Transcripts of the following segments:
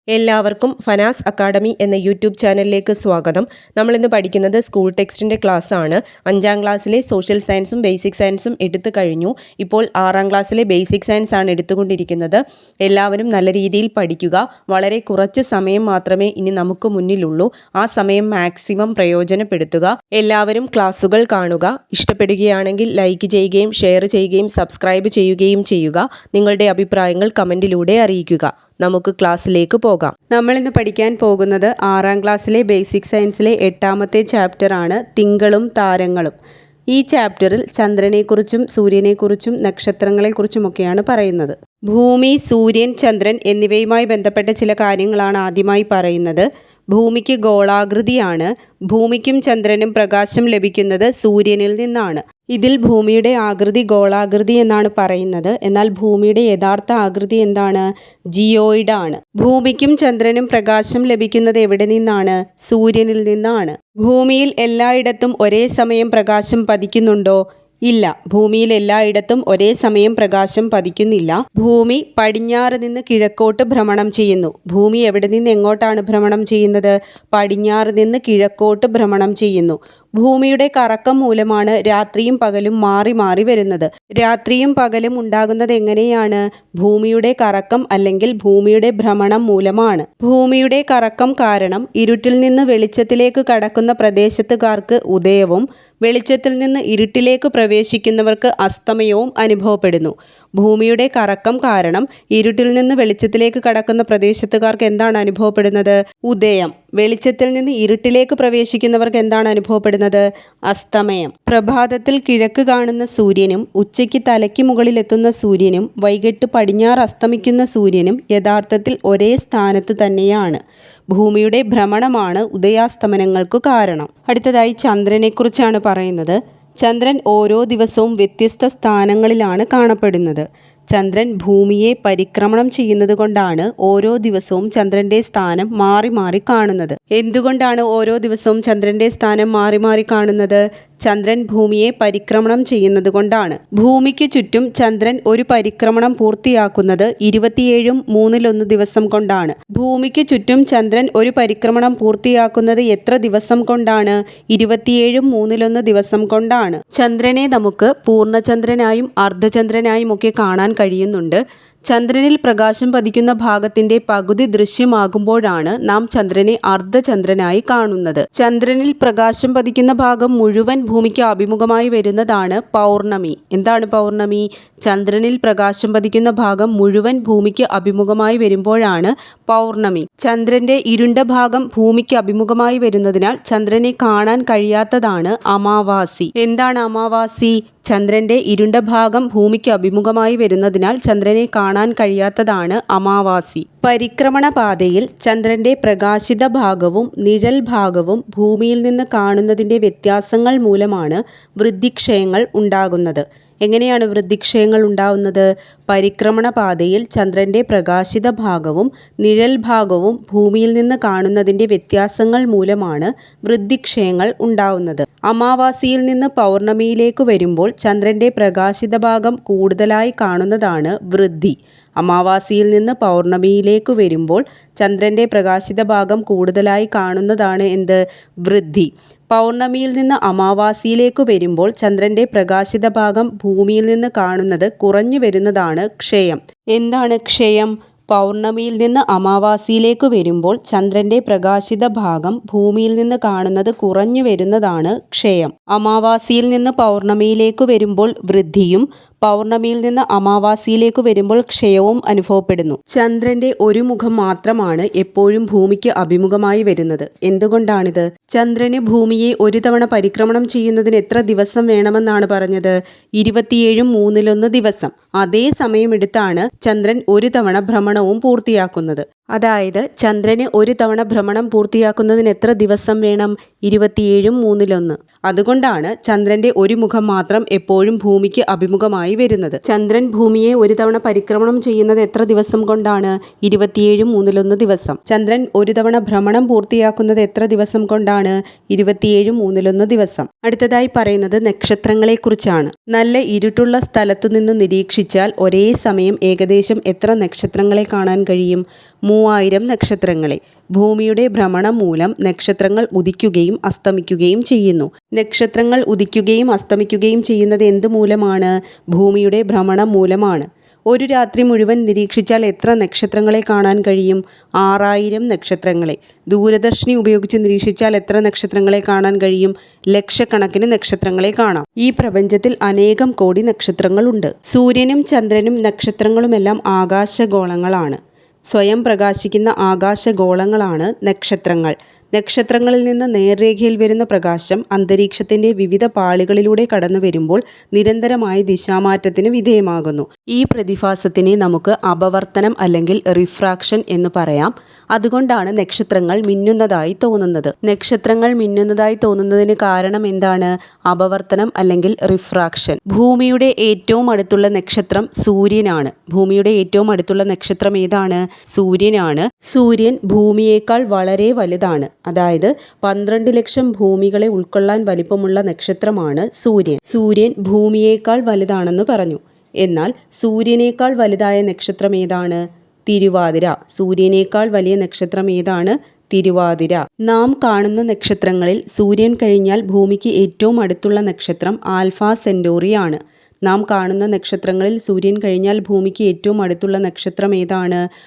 എല്ലാവർക്കും ഫനാസ് അക്കാഡമി എന്ന യൂട്യൂബ് ചാനലിലേക്ക് സ്വാഗതം. നമ്മളിന്ന് പഠിക്കുന്നത് സ്കൂൾ ടെക്സ്റ്റിൻ്റെ ക്ലാസ്സാണ്. 5ാം ക്ലാസ്സിലെ സോഷ്യൽ സയൻസും ബേസിക് സയൻസും എടുത്തു കഴിഞ്ഞു. ഇപ്പോൾ 6ാം ക്ലാസ്സിലെ ബേസിക് സയൻസ് ആണ് എടുത്തുകൊണ്ടിരിക്കുന്നത്. എല്ലാവരും നല്ല രീതിയിൽ പഠിക്കുക. വളരെ കുറച്ച് സമയം മാത്രമേ ഇനി നമുക്ക് മുന്നിലുള്ളൂ. ആ സമയം മാക്സിമം പ്രയോജനപ്പെടുത്തുക. എല്ലാവരും ക്ലാസ്സുകൾ കാണുക. ഇഷ്ടപ്പെടുകയാണെങ്കിൽ ലൈക്ക് ചെയ്യുകയും ഷെയർ ചെയ്യുകയും സബ്സ്ക്രൈബ് ചെയ്യുകയും ചെയ്യുക. നിങ്ങളുടെ അഭിപ്രായങ്ങൾ കമൻറ്റിലൂടെ അറിയിക്കുക. നമുക്ക് ക്ലാസ്സിലേക്ക് പോകാം. നമ്മളിന്ന് പഠിക്കാൻ പോകുന്നത് 6ാം ക്ലാസ്സിലെ ബേസിക് സയൻസിലെ 8ാമത്തെ ചാപ്റ്ററാണ് തിങ്കളും താരങ്ങളും. ഈ ചാപ്റ്ററിൽ ചന്ദ്രനെക്കുറിച്ചും സൂര്യനെക്കുറിച്ചും നക്ഷത്രങ്ങളെക്കുറിച്ചുമൊക്കെയാണ് പറയുന്നത്. ഭൂമി, സൂര്യൻ, ചന്ദ്രൻ എന്നിവയുമായി ബന്ധപ്പെട്ട ചില കാര്യങ്ങളാണ് ആദ്യമായി പറയുന്നത്. ഭൂമിക്ക് ഗോളാകൃതിയാണ്. ഭൂമിക്കും ചന്ദ്രനും പ്രകാശം ലഭിക്കുന്നത് സൂര്യനിൽ നിന്നാണ്. ഇതിൽ ഭൂമിയുടെ ആകൃതി ഗോളാകൃതി എന്നാണ് പറയുന്നത്. എന്നാൽ ഭൂമിയുടെ യഥാർത്ഥ ആകൃതി എന്താണ്? ജിയോയിഡ് ആണ്. ഭൂമിക്കും ചന്ദ്രനും പ്രകാശം ലഭിക്കുന്നത് എവിടെ നിന്നാണ്? സൂര്യനിൽ നിന്നാണ്. ഭൂമിയിൽ എല്ലായിടത്തും ഒരേ സമയം പ്രകാശം പതിക്കുന്നുണ്ടോ? ഇല്ല. ഭൂമിയിൽ എല്ലായിടത്തും ഒരേ സമയം പ്രകാശം പതിക്കുന്നില്ല. ഭൂമി പടിഞ്ഞാറ് നിന്ന് കിഴക്കോട്ട് ഭ്രമണം ചെയ്യുന്നു. ഭൂമി എവിടെ നിന്ന് എങ്ങോട്ടാണ് ഭ്രമണം ചെയ്യുന്നത്? പടിഞ്ഞാറ് നിന്ന് കിഴക്കോട്ട് ഭ്രമണം ചെയ്യുന്നു. ഭൂമിയുടെ കറക്കം മൂലമാണ് രാത്രിയും പകലും മാറി മാറി വരുന്നത്. രാത്രിയും പകലും ഉണ്ടാകുന്നത് എങ്ങനെയാണ്? ഭൂമിയുടെ കറക്കം അല്ലെങ്കിൽ ഭൂമിയുടെ ഭ്രമണം മൂലമാണ്. ഭൂമിയുടെ കറക്കം കാരണം ഇരുട്ടിൽ നിന്ന് വെളിച്ചത്തിലേക്ക് കടക്കുന്ന പ്രദേശത്തുകാർക്ക് ഉദയവും വെളിച്ചത്തിൽ നിന്ന് ഇരുട്ടിലേക്ക് പ്രവേശിക്കുന്നവർക്ക് അസ്തമയവും അനുഭവപ്പെടുന്നു. ഭൂമിയുടെ കറക്കം കാരണം ഇരുട്ടിൽ നിന്ന് വെളിച്ചത്തിലേക്ക് കടക്കുന്ന പ്രദേശത്തുകാർക്ക് എന്താണ് അനുഭവപ്പെടുന്നത്? ഉദയം. വെളിച്ചത്തിൽ നിന്ന് ഇരുട്ടിലേക്ക് പ്രവേശിക്കുന്നവർക്ക് എന്താണ് അനുഭവപ്പെടുന്നത്? അസ്തമയം. പ്രഭാതത്തിൽ കിഴക്ക് കാണുന്ന സൂര്യനും ഉച്ചയ്ക്ക് തലയ്ക്ക് മുകളിലെത്തുന്ന സൂര്യനും വൈകിട്ട് പടിഞ്ഞാറ് അസ്തമിക്കുന്ന സൂര്യനും യഥാർത്ഥത്തിൽ ഒരേ സ്ഥാനത്ത് തന്നെയാണ്. ഭൂമിയുടെ ഭ്രമണമാണ് ഉദയാസ്തമനങ്ങൾക്ക് കാരണം. അടുത്തതായി ചന്ദ്രനെക്കുറിച്ചാണ് പറയുന്നത്. ചന്ദ്രൻ ഓരോ ദിവസവും വ്യത്യസ്ത സ്ഥാനങ്ങളിലാണ് കാണപ്പെടുന്നത്. ചന്ദ്രൻ ഭൂമിയെ പരിക്രമണം ചെയ്യുന്നത് കൊണ്ടാണ് ഓരോ ദിവസവും ചന്ദ്രൻ്റെ സ്ഥാനം മാറി മാറി കാണുന്നത്. എന്തുകൊണ്ടാണ് ഓരോ ദിവസവും ചന്ദ്രൻ്റെ സ്ഥാനം മാറി മാറി കാണുന്നത്? ചന്ദ്രൻ ഭൂമിയെ പരിക്രമണം ചെയ്യുന്നത് കൊണ്ടാണ്. ഭൂമിക്ക് ചുറ്റും ചന്ദ്രൻ ഒരു പരിക്രമണം പൂർത്തിയാക്കുന്നത് 27/3 ദിവസം കൊണ്ടാണ്. ഭൂമിക്ക് ചുറ്റും ചന്ദ്രൻ ഒരു പരിക്രമണം പൂർത്തിയാക്കുന്നത് എത്ര ദിവസം കൊണ്ടാണ്? 27/3 ദിവസം കൊണ്ടാണ്. ചന്ദ്രനെ നമുക്ക് പൂർണ്ണചന്ദ്രനായും അർദ്ധചന്ദ്രനായും ഒക്കെ കാണാൻ കഴിയുന്നുണ്ട്. ചന്ദ്രനിൽ പ്രകാശം പതിക്കുന്ന ഭാഗത്തിന്റെ പകുതി ദൃശ്യമാകുമ്പോഴാണ് നാം ചന്ദ്രനെ അർദ്ധചന്ദ്രനായി കാണുന്നത്. ചന്ദ്രനിൽ പ്രകാശം പതിക്കുന്ന ഭാഗം മുഴുവൻ ഭൂമിക്ക് അഭിമുഖമായി വരുന്നതാണ് പൗർണമി. എന്താണ് പൗർണമി? ചന്ദ്രനിൽ പ്രകാശം പതിക്കുന്ന ഭാഗം മുഴുവൻ ഭൂമിക്ക് അഭിമുഖമായി വരുമ്പോഴാണ് പൗർണമി. ചന്ദ്രന്റെ ഇരുണ്ട ഭാഗം ഭൂമിക്ക് അഭിമുഖമായി വരുന്നതിനാൽ ചന്ദ്രനെ കാണാൻ കഴിയാത്തതാണ് അമാവാസി. എന്താണ് അമാവാസി? ചന്ദ്രന്റെ ഇരുണ്ട ഭാഗം ഭൂമിക്ക് അഭിമുഖമായി വരുന്നതിനാൽ ചന്ദ്രനെ കാണാൻ കഴിയാത്തതാണ് അമാവാസി. പരിക്രമണ പാതയിൽ ചന്ദ്രന്റെ പ്രകാശിത ഭാഗവും നിഴൽ ഭാഗവും ഭൂമിയിൽ നിന്ന് കാണുന്നതിൻ്റെ വ്യത്യാസങ്ങൾ മൂലമാണ് വൃദ്ധിക്ഷയങ്ങൾ ഉണ്ടാകുന്നത്. എങ്ങനെയാണ് വൃദ്ധിക്ഷയങ്ങൾ ഉണ്ടാവുന്നത്? പരിക്രമണ പാതയിൽ ചന്ദ്രന്റെ പ്രകാശിത ഭാഗവും നിഴൽ ഭാഗവും ഭൂമിയിൽ നിന്ന് കാണുന്നതിൻ്റെ വ്യത്യാസങ്ങൾ മൂലമാണ് വൃദ്ധിക്ഷയങ്ങൾ ഉണ്ടാവുന്നത്. അമാവാസിയിൽ നിന്ന് പൗർണമിയിലേക്ക് വരുമ്പോൾ ചന്ദ്രന്റെ പ്രകാശിത ഭാഗം കൂടുതലായി കാണുന്നതാണ് വൃദ്ധി. അമാവാസിയിൽ നിന്ന് പൗർണമിയിലേക്ക് വരുമ്പോൾ ചന്ദ്രന്റെ പ്രകാശിത ഭാഗം കൂടുതലായി കാണുന്നതാണ് എന്ത്? വൃദ്ധി. പൗർണമിയിൽ നിന്ന് അമാവാസിയിലേക്ക് വരുമ്പോൾ ചന്ദ്രന്റെ പ്രകാശിത ഭാഗം ഭൂമിയിൽ നിന്ന് കാണുന്നത് കുറഞ്ഞു വരുന്നതാണ് ക്ഷയം. എന്താണ് ക്ഷയം? പൗർണമിയിൽ നിന്ന് അമാവാസിയിലേക്ക് വരുമ്പോൾ ചന്ദ്രന്റെ പ്രകാശിത ഭാഗം ഭൂമിയിൽ നിന്ന് കാണുന്നത് കുറഞ്ഞു വരുന്നതാണ് ക്ഷയം. അമാവാസിയിൽ നിന്ന് പൗർണമിയിലേക്ക് വരുമ്പോൾ വൃദ്ധിയും പൗർണമിയിൽ നിന്ന് അമാവാസിയിലേക്ക് വരുമ്പോൾ ക്ഷയവും അനുഭവപ്പെടുന്നു. ചന്ദ്രന്റെ ഒരു മുഖം മാത്രമാണ് എപ്പോഴും ഭൂമിക്ക് അഭിമുഖമായി വരുന്നത്. എന്തുകൊണ്ടാണിത്? ചന്ദ്രന് ഭൂമിയെ ഒരു തവണ പരിക്രമണം ചെയ്യുന്നതിന് എത്ര ദിവസം വേണമെന്നാണ് പറഞ്ഞത്? 27/3 ദിവസം. അതേ സമയമെടുത്താണ് ചന്ദ്രൻ ഒരു തവണ ഭ്രമണവും പൂർത്തിയാക്കുന്നത്. അതായത് ചന്ദ്രന് ഒരു തവണ ഭ്രമണം പൂർത്തിയാക്കുന്നതിന് എത്ര ദിവസം വേണം? 27/3 അതുകൊണ്ടാണ് ചന്ദ്രന്റെ ഒരു മുഖം മാത്രം എപ്പോഴും ഭൂമിക്ക് അഭിമുഖമായി വരുന്നത്. ചന്ദ്രൻ ഭൂമിയെ ഒരു തവണ പരിക്രമണം ചെയ്യുന്നത് എത്ര ദിവസം കൊണ്ടാണ്? 27/3 ദിവസം. ചന്ദ്രൻ ഒരു തവണ ഭ്രമണം പൂർത്തിയാക്കുന്നത് എത്ര ദിവസം കൊണ്ടാണ്? 27/3 ദിവസം. അടുത്തതായി പറയുന്നത് നക്ഷത്രങ്ങളെക്കുറിച്ചാണ്. നല്ല ഇരുട്ടുള്ള സ്ഥലത്തുനിന്ന് നിരീക്ഷിച്ചാൽ ഒരേ സമയം ഏകദേശം എത്ര നക്ഷത്രങ്ങളെ കാണാൻ കഴിയും? 3000 നക്ഷത്രങ്ങളെ. ഭൂമിയുടെ ഭ്രമണം മൂലം നക്ഷത്രങ്ങൾ ഉദിക്കുകയും അസ്തമിക്കുകയും ചെയ്യുന്നു. നക്ഷത്രങ്ങൾ ഉദിക്കുകയും അസ്തമിക്കുകയും ചെയ്യുന്നത് എന്ത് മൂലമാണ്? ഭൂമിയുടെ ഭ്രമണം മൂലമാണ്. ഒരു രാത്രി മുഴുവൻ നിരീക്ഷിച്ചാൽ എത്ര നക്ഷത്രങ്ങളെ കാണാൻ കഴിയും? 6000 നക്ഷത്രങ്ങളെ. ദൂരദർശിനി ഉപയോഗിച്ച് നിരീക്ഷിച്ചാൽ എത്ര നക്ഷത്രങ്ങളെ കാണാൻ കഴിയും? ലക്ഷക്കണക്കിന് നക്ഷത്രങ്ങളെ കാണാം. ഈ പ്രപഞ്ചത്തിൽ അനേകം കോടി നക്ഷത്രങ്ങളുണ്ട്. സൂര്യനും ചന്ദ്രനും നക്ഷത്രങ്ങളുമെല്ലാം ആകാശഗോളങ്ങളാണ്. സ്വയം പ്രകാശിക്കുന്ന ആകാശഗോളങ്ങളാണ് നക്ഷത്രങ്ങൾ. നക്ഷത്രങ്ങളിൽ നിന്ന് നേർരേഖയിൽ വരുന്ന പ്രകാശം അന്തരീക്ഷത്തിൻ്റെ വിവിധ പാളികളിലൂടെ കടന്നു വരുമ്പോൾ നിരന്തരമായ ദിശാമാറ്റത്തിന് വിധേയമാകുന്നു. ഈ പ്രതിഭാസത്തിനെ നമുക്ക് അപവർത്തനം അല്ലെങ്കിൽ റിഫ്രാക്ഷൻ എന്ന് പറയാം. അതുകൊണ്ടാണ് നക്ഷത്രങ്ങൾ മിന്നുന്നതായി തോന്നുന്നത്. നക്ഷത്രങ്ങൾ മിന്നുന്നതായി തോന്നുന്നതിന് കാരണം എന്താണ്? അപവർത്തനം അല്ലെങ്കിൽ റിഫ്രാക്ഷൻ. ഭൂമിയുടെ ഏറ്റവും അടുത്തുള്ള നക്ഷത്രം സൂര്യനാണ്. ഭൂമിയുടെ ഏറ്റവും അടുത്തുള്ള നക്ഷത്രം ഏതാണ്? സൂര്യനാണ്. സൂര്യൻ ഭൂമിയേക്കാൾ വളരെ വലുതാണ്. അതായത് 12 ലക്ഷം ഭൂമികളെ ഉൾക്കൊള്ളാൻ വലിപ്പമുള്ള നക്ഷത്രമാണ് സൂര്യൻ. സൂര്യൻ ഭൂമിയേക്കാൾ വലുതാണെന്ന് പറഞ്ഞു. എന്നാൽ സൂര്യനേക്കാൾ വലുതായ നക്ഷത്രം ഏതാണ്? തിരുവാതിര. സൂര്യനേക്കാൾ വലിയ നക്ഷത്രം ഏതാണ്? തിരുവാതിര. നാം കാണുന്ന നക്ഷത്രങ്ങളിൽ സൂര്യൻ കഴിഞ്ഞാൽ ഭൂമിക്ക് ഏറ്റവും അടുത്തുള്ള നക്ഷത്രം ആൽഫ സെന്റോറി ആണ്. നാം കാണുന്ന നക്ഷത്രങ്ങളിൽ സൂര്യൻ കഴിഞ്ഞാൽ ഭൂമിക്ക് ഏറ്റവും അടുത്തുള്ള നക്ഷത്രം ഏതാണ്?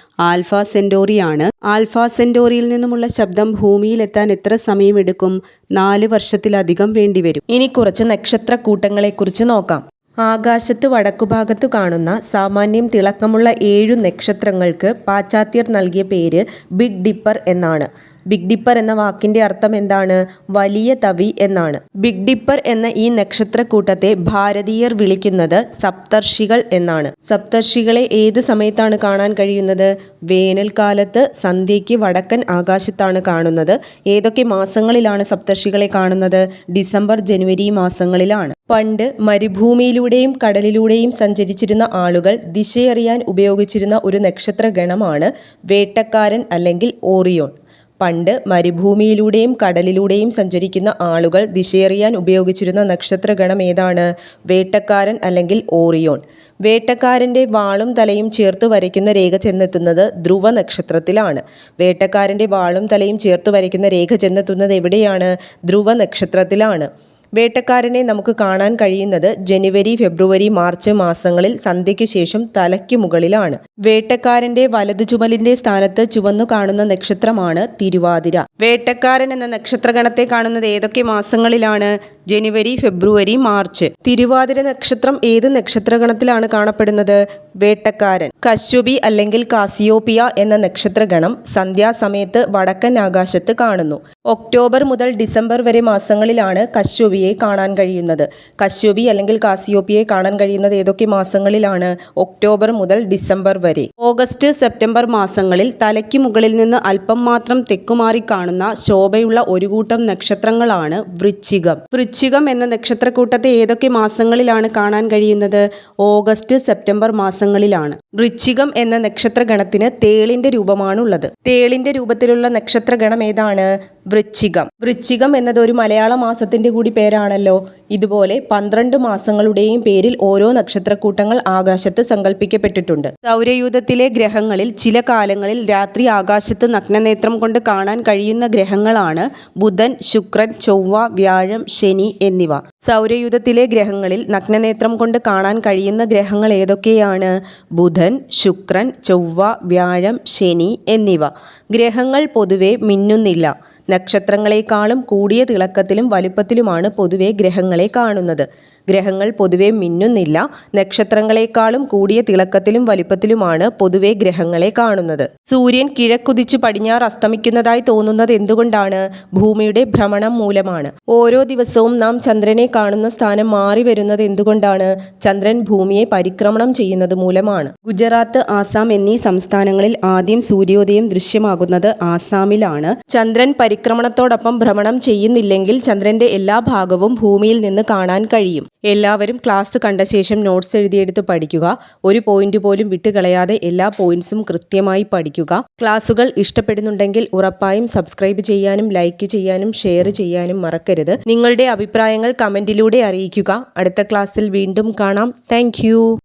ആൽഫ സെന്റോറി ആണ്. ആൽഫ സെന്റോറിയിൽ നിന്നുമുള്ള ശബ്ദം ഭൂമിയിലെത്താൻ എത്ര സമയമെടുക്കും? 4 വർഷത്തിലധികം വേണ്ടിവരും. ഇനി കുറച്ച് നക്ഷത്രക്കൂട്ടങ്ങളെക്കുറിച്ച് നോക്കാം. ആകാശത്ത് വടക്കുഭാഗത്തു കാണുന്ന സാമാന്യം തിളക്കമുള്ള 7 നക്ഷത്രങ്ങൾക്ക് പാശ്ചാത്യർ നൽകിയ പേര് ബിഗ് ഡിപ്പർ എന്നാണ്. ബിഗ് ഡിപ്പർ എന്ന വാക്കിൻ്റെ അർത്ഥം എന്താണ്? വലിയ തവി എന്നാണ്. ബിഗ് ഡിപ്പർ എന്ന ഈ നക്ഷത്രക്കൂട്ടത്തെ ഭാരതീയർ വിളിക്കുന്നത് സപ്തർഷികൾ എന്നാണ്. സപ്തർഷികളെ ഏത് സമയത്താണ് കാണാൻ കഴിയുന്നത്? വേനൽക്കാലത്ത് സന്ധ്യയ്ക്ക് വടക്കൻ ആകാശത്താണ് കാണുന്നത്. ഏതൊക്കെ മാസങ്ങളിലാണ് സപ്തർഷികളെ കാണുന്നത്? ഡിസംബർ, ജനുവരി മാസങ്ങളിലാണ്. പണ്ട് മരുഭൂമിയിലൂടെയും കടലിലൂടെയും സഞ്ചരിച്ചിരുന്ന ആളുകൾ ദിശയറിയാൻ ഉപയോഗിച്ചിരുന്ന ഒരു നക്ഷത്രഗണമാണ് വേട്ടക്കാരൻ അല്ലെങ്കിൽ ഓറിയോൺ. പണ്ട് മരുഭൂമിയിലൂടെയും കടലിലൂടെയും സഞ്ചരിക്കുന്ന ആളുകൾ ദിശയറിയാൻ ഉപയോഗിച്ചിരുന്ന നക്ഷത്രഗണം ഏതാണ്? വേട്ടക്കാരൻ അല്ലെങ്കിൽ ഓറിയോൺ. വേട്ടക്കാരൻ്റെ വാളും തലയും ചേർത്ത് വരയ്ക്കുന്ന രേഖ ചെന്നെത്തുന്നത് ധ്രുവ നക്ഷത്രത്തിലാണ്. വേട്ടക്കാരൻ്റെ വാളും തലയും ചേർത്ത് വരയ്ക്കുന്ന രേഖ ചെന്നെത്തുന്നത് എവിടെയാണ്? ധ്രുവ നക്ഷത്രത്തിലാണ്. വേട്ടക്കാരനെ നമുക്ക് കാണാൻ കഴിയുന്നത് ജനുവരി, ഫെബ്രുവരി, മാർച്ച് മാസങ്ങളിൽ സന്ധ്യയ്ക്ക് ശേഷം തലയ്ക്ക് മുകളിലാണ്. വേട്ടക്കാരൻ്റെ വലതു ചുമലിൻ്റെ സ്ഥാനത്ത് ചുവന്നു കാണുന്ന നക്ഷത്രമാണ് തിരുവാതിര. വേട്ടക്കാരൻ എന്ന നക്ഷത്രഗണത്തെ കാണുന്നത് ഏതൊക്കെ മാസങ്ങളിലാണ്? ജനുവരി, ഫെബ്രുവരി, മാർച്ച്. തിരുവാതിര നക്ഷത്രം ഏത് നക്ഷത്രഗണത്തിലാണ് കാണപ്പെടുന്നത്? വേട്ടക്കാരൻ. കശ്യപി അല്ലെങ്കിൽ കാസിയോപ്പിയ എന്ന നക്ഷത്രഗണം സന്ധ്യാസമയത്ത് വടക്കൻ ആകാശത്ത് കാണുന്നു. ഒക്ടോബർ മുതൽ ഡിസംബർ വരെ മാസങ്ങളിലാണ് കശ്യപിയെ കാണാൻ കഴിയുന്നത്. കശ്യപി അല്ലെങ്കിൽ കാസിയോപ്പിയെ കാണാൻ കഴിയുന്നത് ഏതൊക്കെ മാസങ്ങളിലാണ്? ഒക്ടോബർ മുതൽ ഡിസംബർ വരെ. ഓഗസ്റ്റ്, സെപ്റ്റംബർ മാസങ്ങളിൽ തലയ്ക്ക് മുകളിൽ നിന്ന് അല്പം മാത്രം തെക്കുമാറി കാണുന്ന ശോഭയുള്ള ഒരു കൂട്ടം നക്ഷത്രങ്ങളാണ് വൃശ്ചികം. വൃശ്ചികം എന്ന നക്ഷത്രക്കൂട്ടത്തെ ഏതൊക്കെ മാസങ്ങളിലാണ് കാണാൻ കഴിയുന്നത്? ഓഗസ്റ്റ്, സെപ്റ്റംബർ മാസങ്ങളിലാണ്. വൃശ്ചികം എന്ന നക്ഷത്രഗണത്തിന് തേളിന്റെ രൂപമാണുള്ളത്. തേളിന്റെ രൂപത്തിലുള്ള നക്ഷത്രഗണം ഏതാണ്? വൃശ്ചികം. വൃശ്ചികം എന്നത് ഒരു മലയാള മാസത്തിന്റെ കൂടി പേരാണല്ലോ. ഇതുപോലെ 12 മാസങ്ങളുടെയും പേരിൽ ഓരോ നക്ഷത്രക്കൂട്ടങ്ങൾ ആകാശത്ത് സങ്കല്പിക്കപ്പെട്ടിട്ടുണ്ട്. സൗരയൂഥത്തിലെ ഗ്രഹങ്ങളിൽ ചില കാലങ്ങളിൽ രാത്രി ആകാശത്ത് നഗ്നനേത്രം കൊണ്ട് കാണാൻ കഴിയുന്ന ഗ്രഹങ്ങളാണ് ബുധൻ, ശുക്രൻ, ചൊവ്വ, വ്യാഴം, ശനി എന്നിവ. സൗരയൂഥത്തിലെ ഗ്രഹങ്ങളിൽ നഗ്നനേത്രം കൊണ്ട് കാണാൻ കഴിയുന്ന ഗ്രഹങ്ങൾ ഏതൊക്കെയാണ്? ബുധൻ, ശുക്രൻ, ചൊവ്വ, വ്യാഴം, ശനി എന്നിവ. ഗ്രഹങ്ങൾ പൊതുവെ മിന്നുന്നില്ല. നക്ഷത്രങ്ങളെക്കാളും കൂടിയ തിളക്കത്തിലും വലുപ്പത്തിലുമാണ് പൊതുവെ ഗ്രഹങ്ങളെ കാണുന്നത്. ഗ്രഹങ്ങൾ പൊതുവെ മിന്നുന്നില്ല. നക്ഷത്രങ്ങളെക്കാളും കൂടിയ തിളക്കത്തിലും വലിപ്പത്തിലുമാണ് പൊതുവെ ഗ്രഹങ്ങളെ കാണുന്നത്. സൂര്യൻ കിഴക്കുദിച്ച് പടിഞ്ഞാറ് അസ്തമിക്കുന്നതായി തോന്നുന്നത് എന്തുകൊണ്ടാണ്? ഭൂമിയുടെ ഭ്രമണം മൂലമാണ്. ഓരോ ദിവസവും നാം ചന്ദ്രനെ കാണുന്ന സ്ഥാനം മാറി വരുന്നത് എന്തുകൊണ്ടാണ്? ചന്ദ്രൻ ഭൂമിയെ പരിക്രമണം ചെയ്യുന്നത് മൂലമാണ്. ഗുജറാത്ത്, ആസാം എന്നീ സംസ്ഥാനങ്ങളിൽ ആദ്യം സൂര്യോദയം ദൃശ്യമാകുന്നത് ആസാമിലാണ്. ചന്ദ്രൻ പരിക്രമണത്തോടൊപ്പം ഭ്രമണം ചെയ്യുന്നില്ലെങ്കിൽ ചന്ദ്രന്റെ എല്ലാ ഭാഗവും ഭൂമിയിൽ നിന്ന് കാണാൻ കഴിയും. എല്ലാവരും ക്ലാസ് കണ്ട ശേഷം നോട്ട്സ് എഴുതിയെടുത്ത് പഠിക്കുക. ഒരു പോയിന്റ് പോലും വിട്ടുകളയാതെ എല്ലാ പോയിന്റ്സും കൃത്യമായി പഠിക്കുക. ക്ലാസുകൾ ഇഷ്ടപ്പെടുന്നുണ്ടെങ്കിൽ ഉറപ്പായും സബ്സ്ക്രൈബ് ചെയ്യാനും ലൈക്ക് ചെയ്യാനും ഷെയർ ചെയ്യാനും മറക്കരുത്. നിങ്ങളുടെ അഭിപ്രായങ്ങൾ കമന്റിലൂടെ അറിയിക്കുക. അടുത്ത ക്ലാസ്സിൽ വീണ്ടും കാണാം. താങ്ക്